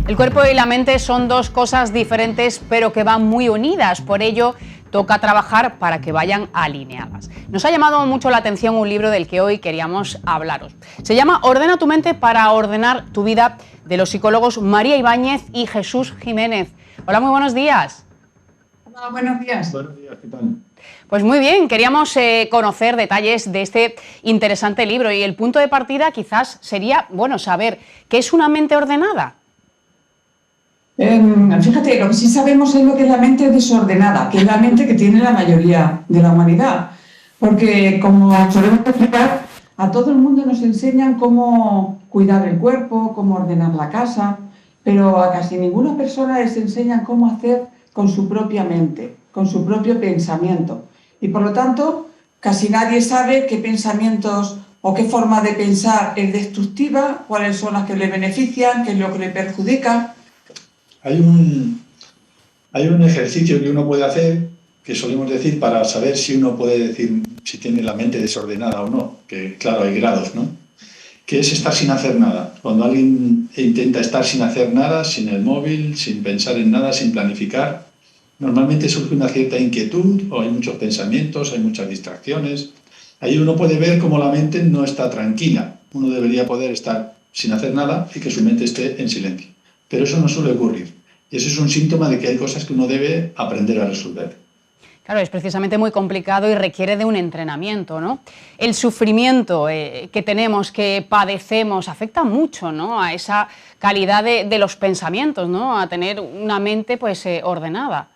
El cuerpo y la mente son dos cosas diferentes, pero que van muy unidas. Por ello, toca trabajar para que vayan alineadas. Nos ha llamado mucho la atención un libro del que hoy queríamos hablaros. Se llama Ordena tu mente para ordenar tu vida, de los psicólogos María Ibáñez y Jesús Jiménez. Hola, muy buenos días. Hola, buenos días. Buenos días, ¿qué tal? Pues muy bien, queríamos conocer detalles de este interesante libro y el punto de partida quizás sería, saber qué es una mente ordenada. Fíjate, lo que sí sabemos es lo que es la mente desordenada, que es la mente que tiene la mayoría de la humanidad. Porque, como solemos explicar, a todo el mundo nos enseñan cómo cuidar el cuerpo, cómo ordenar la casa, pero a casi ninguna persona les enseñan cómo hacer con su propia mente, con su propio pensamiento. Y por lo tanto, casi nadie sabe qué pensamientos o qué forma de pensar es destructiva, cuáles son las que le benefician, qué es lo que le perjudica. Hay un ejercicio que uno puede hacer, que solemos decir para saber si uno puede decir si tiene la mente desordenada o no, que claro, hay grados, ¿no? Que es estar sin hacer nada. Cuando alguien intenta estar sin hacer nada, sin el móvil, sin pensar en nada, sin planificar, normalmente surge una cierta inquietud o hay muchos pensamientos, hay muchas distracciones. Ahí uno puede ver cómo la mente no está tranquila. Uno debería poder estar sin hacer nada y que su mente esté en silencio. Pero eso no suele ocurrir. Y eso es un síntoma de que hay cosas que uno debe aprender a resolver. Claro, es precisamente muy complicado y requiere de un entrenamiento, ¿no? El sufrimiento que tenemos, que padecemos, afecta mucho, ¿no?, a esa calidad de los pensamientos, ¿no?, a tener una mente ordenada.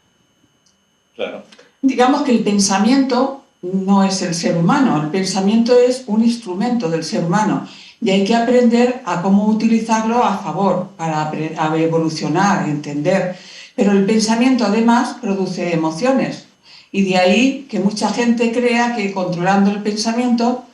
Claro. Digamos que el pensamiento no es el ser humano, el pensamiento es un instrumento del ser humano y hay que aprender a cómo utilizarlo a favor para evolucionar, entender. Pero el pensamiento además produce emociones y de ahí que mucha gente crea que controlando el pensamiento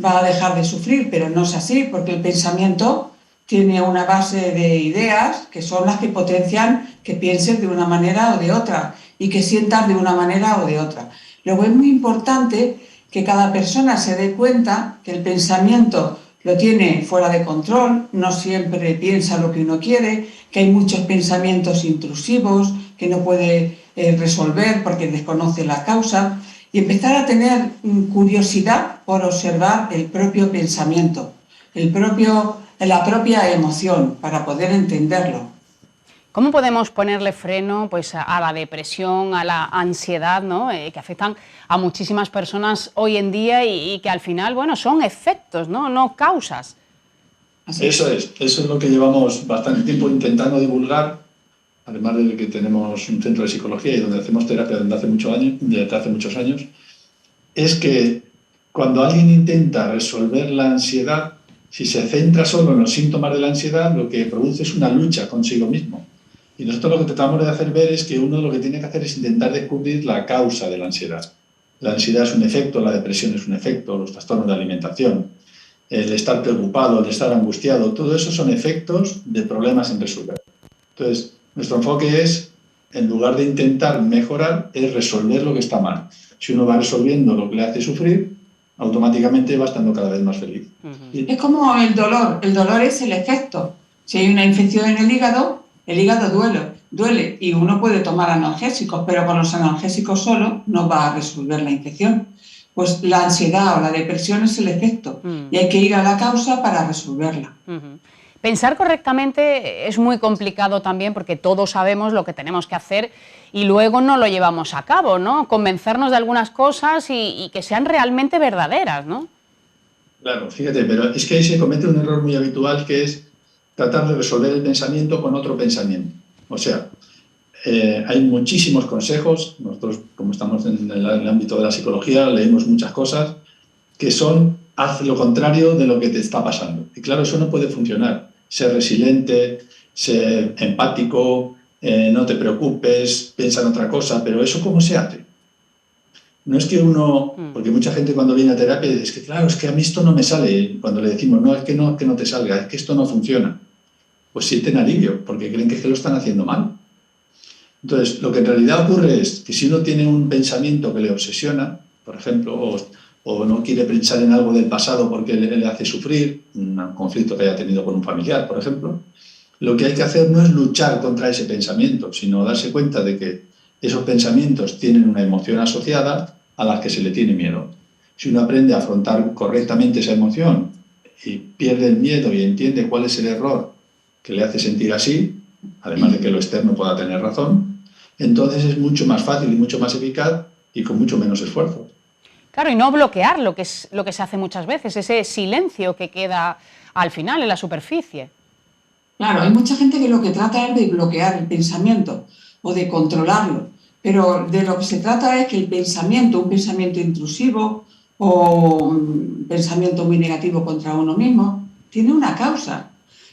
va a dejar de sufrir, pero no es así, porque el pensamiento tiene una base de ideas que son las que potencian que pienses de una manera o de otra y que sientas de una manera o de otra. Luego es muy importante que cada persona se dé cuenta que el pensamiento lo tiene fuera de control, no siempre piensa lo que uno quiere, que hay muchos pensamientos intrusivos que no puede resolver porque desconoce la causa, y empezar a tener curiosidad por observar el propio pensamiento, la propia emoción, para poder entenderlo. ¿Cómo podemos ponerle freno a la depresión, a la ansiedad, ¿no?, que afectan a muchísimas personas hoy en día y que al final, son efectos, no causas? Eso es lo que llevamos bastante tiempo intentando divulgar, además de que tenemos un centro de psicología y donde hacemos terapia desde hace muchos años, es que cuando alguien intenta resolver la ansiedad, si se centra solo en los síntomas de la ansiedad, lo que produce es una lucha consigo mismo. Y nosotros lo que tratamos de hacer ver es que uno lo que tiene que hacer es intentar descubrir la causa de la ansiedad. La ansiedad es un efecto, la depresión es un efecto, los trastornos de alimentación, el estar preocupado, el estar angustiado, todo eso son efectos de problemas en resolver. Entonces, nuestro enfoque es, en lugar de intentar mejorar, es resolver lo que está mal. Si uno va resolviendo lo que le hace sufrir, automáticamente va estando cada vez más feliz. Es como el dolor es el efecto. Si hay una infección en el hígado duele y uno puede tomar analgésicos, pero con los analgésicos solo no va a resolver la infección. Pues la ansiedad o la depresión es el efecto y hay que ir a la causa para resolverla. Pensar correctamente es muy complicado también porque todos sabemos lo que tenemos que hacer y luego no lo llevamos a cabo, ¿no? Convencernos de algunas cosas y que sean realmente verdaderas, ¿no? Claro, fíjate, pero es que ahí se comete un error muy habitual que es tratar de resolver el pensamiento con otro pensamiento. O sea, hay muchísimos consejos, nosotros como estamos en el ámbito de la psicología leemos muchas cosas que son haz lo contrario de lo que te está pasando. Y claro, eso no puede funcionar. Ser resiliente, ser empático, no te preocupes, piensa en otra cosa, pero ¿eso cómo se hace? No es que uno, porque mucha gente cuando viene a terapia dice, es que claro, es que a mí esto no me sale. Cuando le decimos, no, es que no te salga, es que esto no funciona. Pues sienten alivio, porque creen que lo están haciendo mal. Entonces, lo que en realidad ocurre es que si uno tiene un pensamiento que le obsesiona, por ejemplo, o no quiere pensar en algo del pasado porque le hace sufrir, un conflicto que haya tenido con un familiar, por ejemplo, lo que hay que hacer no es luchar contra ese pensamiento, sino darse cuenta de que esos pensamientos tienen una emoción asociada a la que se le tiene miedo. Si uno aprende a afrontar correctamente esa emoción y pierde el miedo y entiende cuál es el error que le hace sentir así, además de que lo externo pueda tener razón, entonces es mucho más fácil y mucho más eficaz y con mucho menos esfuerzo. Claro, y no bloquear lo que se hace muchas veces, ese silencio que queda al final en la superficie. Claro, hay mucha gente que lo que trata es de bloquear el pensamiento o de controlarlo, pero de lo que se trata es que el pensamiento, un pensamiento intrusivo o un pensamiento muy negativo contra uno mismo, tiene una causa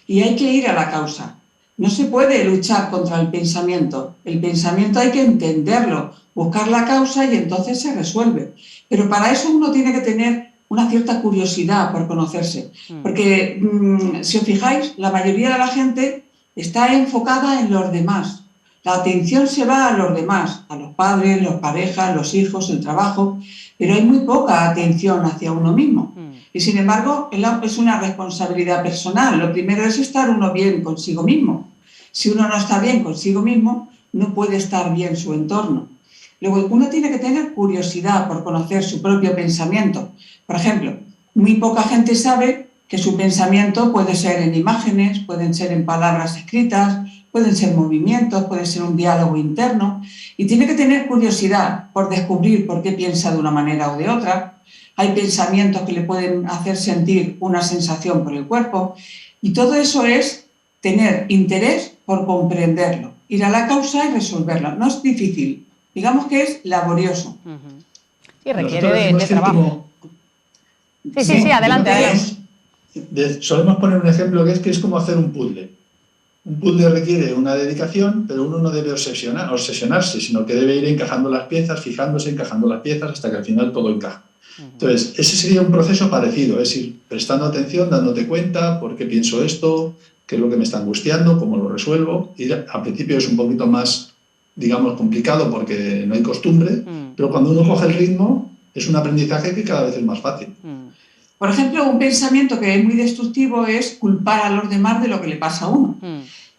y hay que ir a la causa. No se puede luchar contra el pensamiento hay que entenderlo, buscar la causa y entonces se resuelve. Pero para eso uno tiene que tener una cierta curiosidad por conocerse. Porque, si os fijáis, la mayoría de la gente está enfocada en los demás. La atención se va a los demás, a los padres, las parejas, los hijos, el trabajo, pero hay muy poca atención hacia uno mismo. Y sin embargo, es una responsabilidad personal. Lo primero es estar uno bien consigo mismo. Si uno no está bien consigo mismo, no puede estar bien su entorno. Luego, uno tiene que tener curiosidad por conocer su propio pensamiento. Por ejemplo, muy poca gente sabe que su pensamiento puede ser en imágenes, pueden ser en palabras escritas, pueden ser movimientos, puede ser un diálogo interno, y tiene que tener curiosidad por descubrir por qué piensa de una manera o de otra. Hay pensamientos que le pueden hacer sentir una sensación por el cuerpo, y todo eso es tener interés por comprenderlo, ir a la causa y resolverlo. No es difícil, digamos que es laborioso. Sí, requiere de trabajo. Sí, adelante. Solemos poner un ejemplo que es como hacer un puzzle. Un puzzle requiere una dedicación, pero uno no debe obsesionarse, sino que debe ir encajando las piezas, fijándose, encajando las piezas hasta que al final todo encaja. Entonces, ese sería un proceso parecido, es ir prestando atención, dándote cuenta por qué pienso esto, qué es lo que me está angustiando, cómo lo resuelvo. Y al principio es un poquito más, digamos, complicado porque no hay costumbre, pero cuando uno coge el ritmo es un aprendizaje que cada vez es más fácil. Por ejemplo, un pensamiento que es muy destructivo es culpar a los demás de lo que le pasa a uno.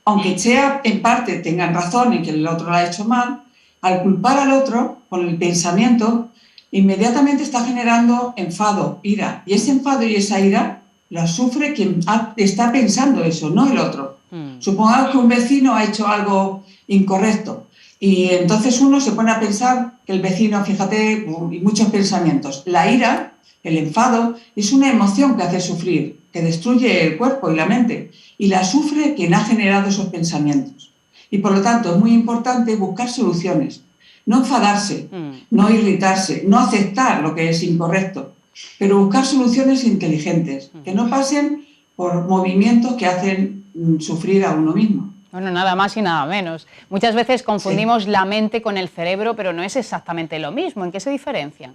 Aunque sea en parte tengan razón y que el otro lo ha hecho mal, al culpar al otro con el pensamiento, inmediatamente está generando enfado, ira. Y ese enfado y esa ira la sufre quien está pensando eso, no el otro. Supongamos que un vecino ha hecho algo incorrecto y entonces uno se pone a pensar que el vecino, fíjate, y muchos pensamientos. La ira, el enfado, es una emoción que hace sufrir, que destruye el cuerpo y la mente, y la sufre quien ha generado esos pensamientos. Y por lo tanto es muy importante buscar soluciones, no enfadarse, no irritarse, no aceptar lo que es incorrecto, pero buscar soluciones inteligentes, que no pasen por movimientos que hacen sufrir a uno mismo. Bueno, nada más y nada menos. Muchas veces confundimos la mente con el cerebro, pero no es exactamente lo mismo. ¿En qué se diferencian?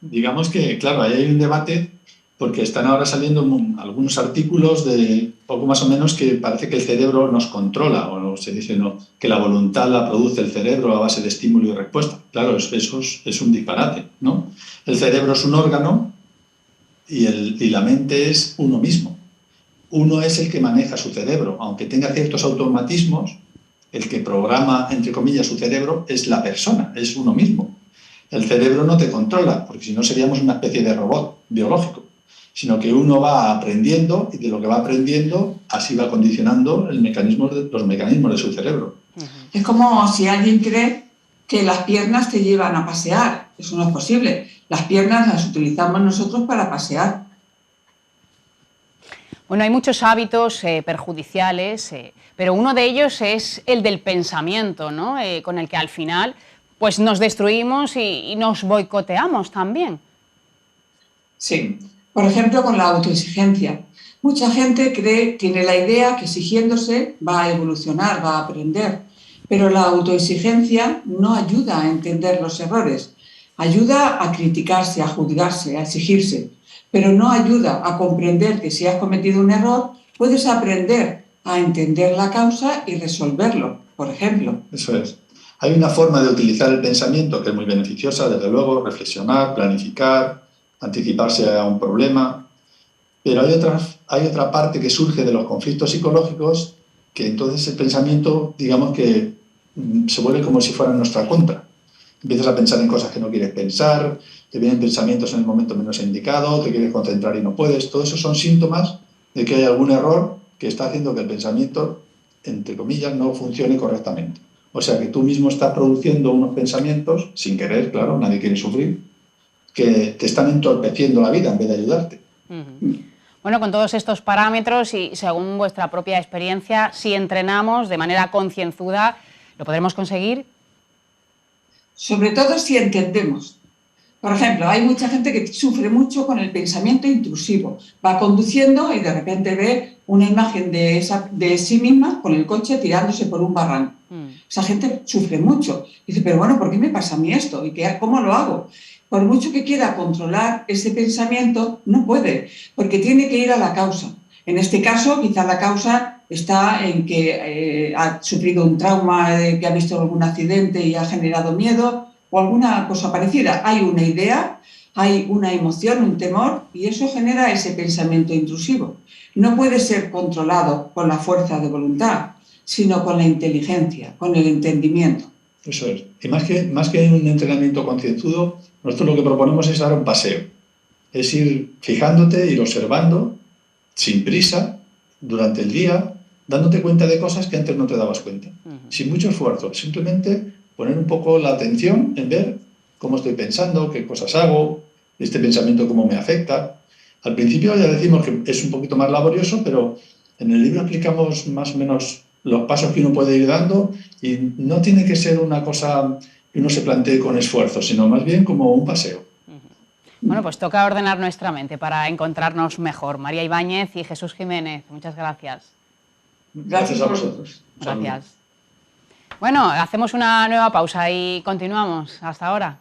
Digamos que, claro, ahí hay un debate porque están ahora saliendo algunos artículos de poco más o menos que parece que el cerebro nos controla, o se dice no, que la voluntad la produce el cerebro a base de estímulo y respuesta. Claro, eso es un disparate, ¿no? El cerebro es un órgano y la mente es uno mismo. Uno es el que maneja su cerebro, aunque tenga ciertos automatismos, el que programa, entre comillas, su cerebro es la persona, es uno mismo. El cerebro no te controla, porque si no seríamos una especie de robot biológico, sino que uno va aprendiendo y de lo que va aprendiendo así va condicionando los mecanismos de su cerebro. Es como si alguien cree que las piernas te llevan a pasear. Eso no es posible. Las piernas las utilizamos nosotros para pasear. Bueno, hay muchos hábitos perjudiciales, pero uno de ellos es el del pensamiento, ¿no? Con el que al final pues nos destruimos y nos boicoteamos también. Sí, por ejemplo, con la autoexigencia. Mucha gente tiene la idea que exigiéndose va a evolucionar, va a aprender, pero la autoexigencia no ayuda a entender los errores, ayuda a criticarse, a juzgarse, a exigirse, pero no ayuda a comprender que si has cometido un error, puedes aprender a entender la causa y resolverlo, por ejemplo. Eso es. Hay una forma de utilizar el pensamiento que es muy beneficiosa, desde luego, reflexionar, planificar, anticiparse a un problema. Pero hay otra parte que surge de los conflictos psicológicos, que entonces el pensamiento, digamos que se vuelve como si fuera en nuestra contra. Empiezas a pensar en cosas que no quieres pensar, te vienen pensamientos en el momento menos indicado, te quieres concentrar y no puedes. Todo eso son síntomas de que hay algún error que está haciendo que el pensamiento, entre comillas, no funcione correctamente. O sea que tú mismo estás produciendo unos pensamientos, sin querer, claro, nadie quiere sufrir, que te están entorpeciendo la vida en vez de ayudarte. Bueno, con todos estos parámetros y según vuestra propia experiencia, si entrenamos de manera concienzuda, ¿lo podremos conseguir? Sobre todo si entendemos. Por ejemplo, hay mucha gente que sufre mucho con el pensamiento intrusivo. Va conduciendo y de repente ve una imagen de sí misma con el coche tirándose por un barranco. Esa gente sufre mucho. Dice, pero bueno, ¿por qué me pasa a mí esto? ¿Y cómo lo hago? Por mucho que quiera controlar ese pensamiento, no puede, porque tiene que ir a la causa. En este caso, quizá la causa está en que ha sufrido un trauma, que ha visto algún accidente y ha generado miedo, o alguna cosa parecida. Hay una idea, hay una emoción, un temor, y eso genera ese pensamiento intrusivo. No puede ser controlado con la fuerza de voluntad, sino con la inteligencia, con el entendimiento. Eso es. Y más que un entrenamiento concienzudo, nosotros lo que proponemos es dar un paseo. Es ir fijándote, ir observando, sin prisa, durante el día, dándote cuenta de cosas que antes no te dabas cuenta. Sin mucho esfuerzo, simplemente poner un poco la atención en ver cómo estoy pensando, qué cosas hago, este pensamiento cómo me afecta. Al principio ya decimos que es un poquito más laborioso, pero en el libro explicamos más o menos los pasos que uno puede ir dando y no tiene que ser una cosa que uno se plantee con esfuerzo, sino más bien como un paseo. Bueno, pues toca ordenar nuestra mente para encontrarnos mejor. María Ibáñez y Jesús Jiménez, muchas gracias. Gracias a vosotros. Gracias. Bueno, hacemos una nueva pausa y continuamos. Hasta ahora.